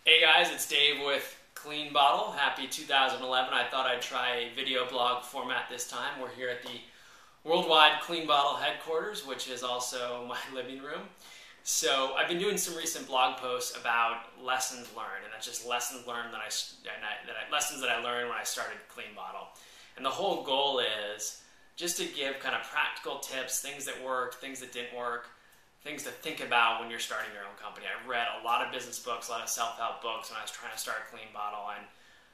Hey guys, it's Dave with Clean Bottle. Happy 2011. I thought I'd try a video blog format this time. We're here at the worldwide Clean Bottle headquarters, which is also my living room. So I've been doing some recent blog posts about lessons learned, and that's just lessons learned lessons that I learned when I started Clean Bottle. And the whole goal is just to give kind of practical tips, things that worked, things that didn't work, things to think about when you're starting your own company. I read a lot of business books, a lot of self-help books when I was trying to start Clean Bottle, and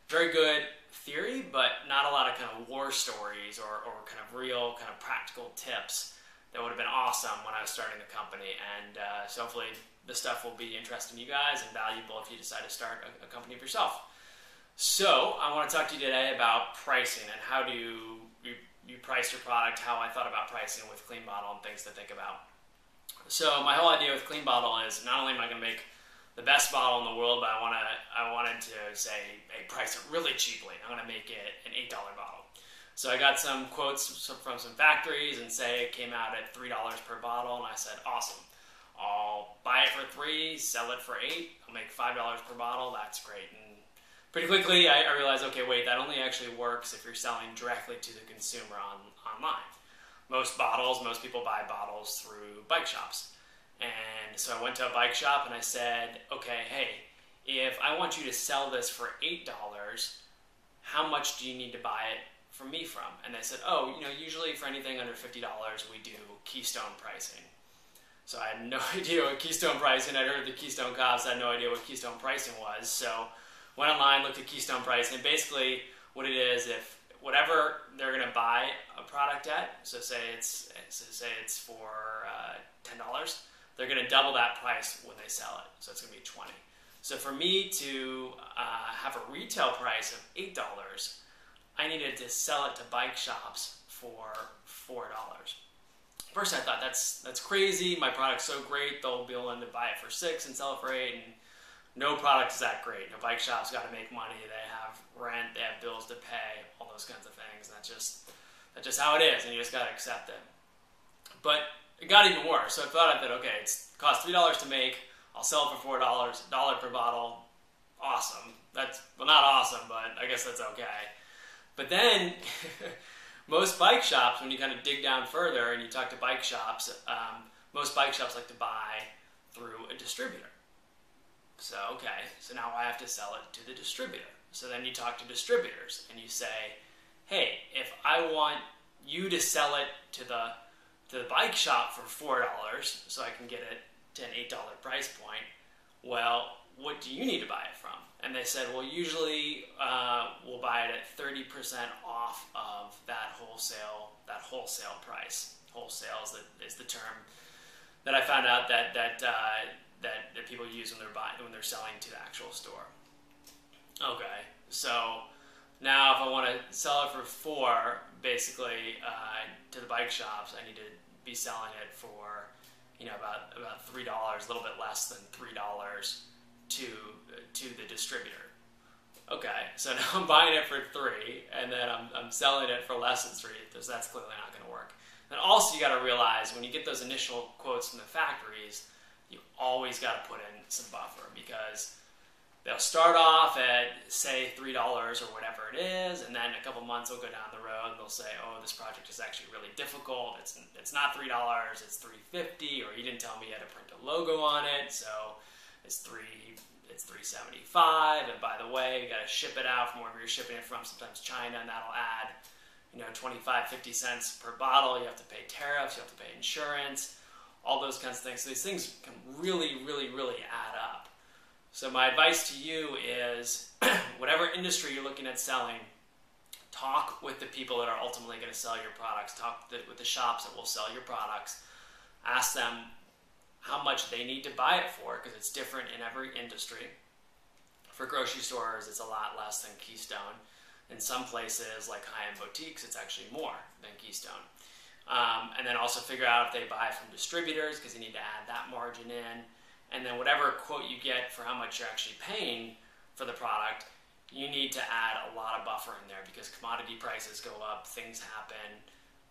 very good theory, but not a lot of kind of war stories or kind of real kind of practical tips that would have been awesome when I was starting the company. And so hopefully this stuff will be interesting to you guys and valuable if you decide to start a company of yourself. So I want to talk to you today about pricing and how do you price your product, how I thought about pricing with Clean Bottle and things to think about. So my whole idea with Clean Bottle is not only am I going to make the best bottle in the world, but I wanted to say, hey, price it really cheaply. I'm going to make it an $8 bottle. So I got some quotes from some factories and say it came out at $3 per bottle, and I said, awesome. I'll buy it for $3, sell it for $8. I'll make $5 per bottle. That's great. And pretty quickly I realized, okay, wait, that only actually works if you're selling directly to the consumer online. Most people buy bottles through bike shops. And so I went to a bike shop and I said, okay, hey, if I want you to sell this for $8, how much do you need to buy it from me from? And they said, oh, usually for anything under $50, we do Keystone pricing. So I had no idea what Keystone pricing, I'd heard the Keystone cops, I had no idea what Keystone pricing was. So went online, looked at Keystone pricing, and basically what it is, if whatever they're going to buy a product at, so say it's for $10, they're going to double that price when they sell it, so it's going to be $20. So for me to have a retail price of $8, I needed to sell it to bike shops for $4. First I thought that's crazy, my product's so great, they'll be willing to buy it for $6 and sell it for $8, and no product is that great. Bike shops got to make money. They have rent. They have bills to pay. All those kinds of things. And that's just how it is, and you just got to accept it. But it got even worse. So I thought that okay, it costs $3 to make. I'll sell it for $4, $1 per bottle. Awesome. Well, not awesome, but I guess that's okay. But then most bike shops, when you kind of dig down further and you talk to bike shops, most bike shops like to buy through a distributor. So, okay, so now I have to sell it to the distributor. So then you talk to distributors and you say, hey, if I want you to sell it to the bike shop for $4 so I can get it to an $8 price point, well, what do you need to buy it from? And they said, well, usually we'll buy it at 30% off of that wholesale price. Wholesale is the term that I found out that people use when they're selling to the actual store. Okay, so now if I want to sell it for $4, basically to the bike shops, I need to be selling it for about $3, a little bit less than $3 to the distributor. Okay, so now I'm buying it for $3, and then I'm selling it for less than $3, because that's clearly not going to work. And also you got to realize when you get those initial quotes from the factories, you always got to put in some buffer, because they'll start off at, say, $3 or whatever it is, and then a couple months will go down the road and they'll say, oh, this project is actually really difficult. It's not $3, it's $3.50, or you didn't tell me you had to print a logo on it, so it's $3.75, and by the way, you got to ship it out from wherever you're shipping it from, sometimes China, and that'll add 25-50 cents per bottle. You have to pay tariffs, you have to pay insurance, all those kinds of things. So these things can really, really, really add up. So my advice to you is, whatever industry you're looking at selling, talk with the people that are ultimately going to sell your products. Talk with the shops that will sell your products. Ask them how much they need to buy it for, because it's different in every industry. For grocery stores, it's a lot less than Keystone. In some places, like high-end boutiques, it's actually more than Keystone. And then also figure out if they buy from distributors, because you need to add that margin in. And then whatever quote you get for how much you're actually paying for the product, you need to add a lot of buffer in there, because commodity prices go up, things happen,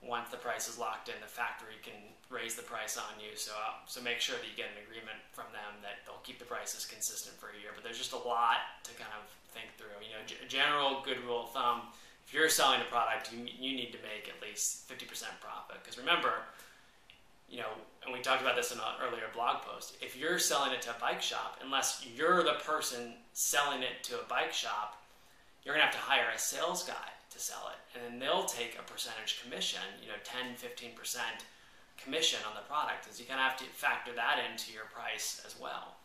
once the price is locked in, the factory can raise the price on you. So make sure that you get an agreement from them that they'll keep the prices consistent for a year. But there's just a lot to kind of think through. You know, general good rule of thumb, if you're selling a product, you need to make at least 50% profit. Because remember, you know, and we talked about this in an earlier blog post, if you're selling it to a bike shop, unless you're the person selling it to a bike shop, you're going to have to hire a sales guy to sell it. And then they'll take a percentage commission, you know, 10, 15% commission on the product. So you kind of have to factor that into your price as well.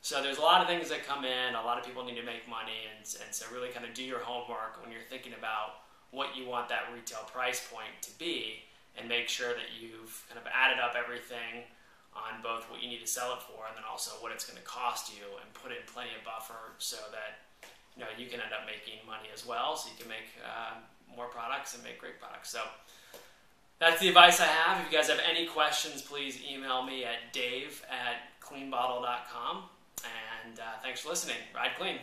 So there's a lot of things that come in. A lot of people need to make money. And so really kind of do your homework when you're thinking about what you want that retail price point to be, and make sure that you've kind of added up everything on both what you need to sell it for and then also what it's going to cost you, and put in plenty of buffer so that, you know, you can end up making money as well, so you can make more products and make great products. So that's the advice I have. If you guys have any questions, please email me at dave@cleanbottle.com. And thanks for listening. Ride clean.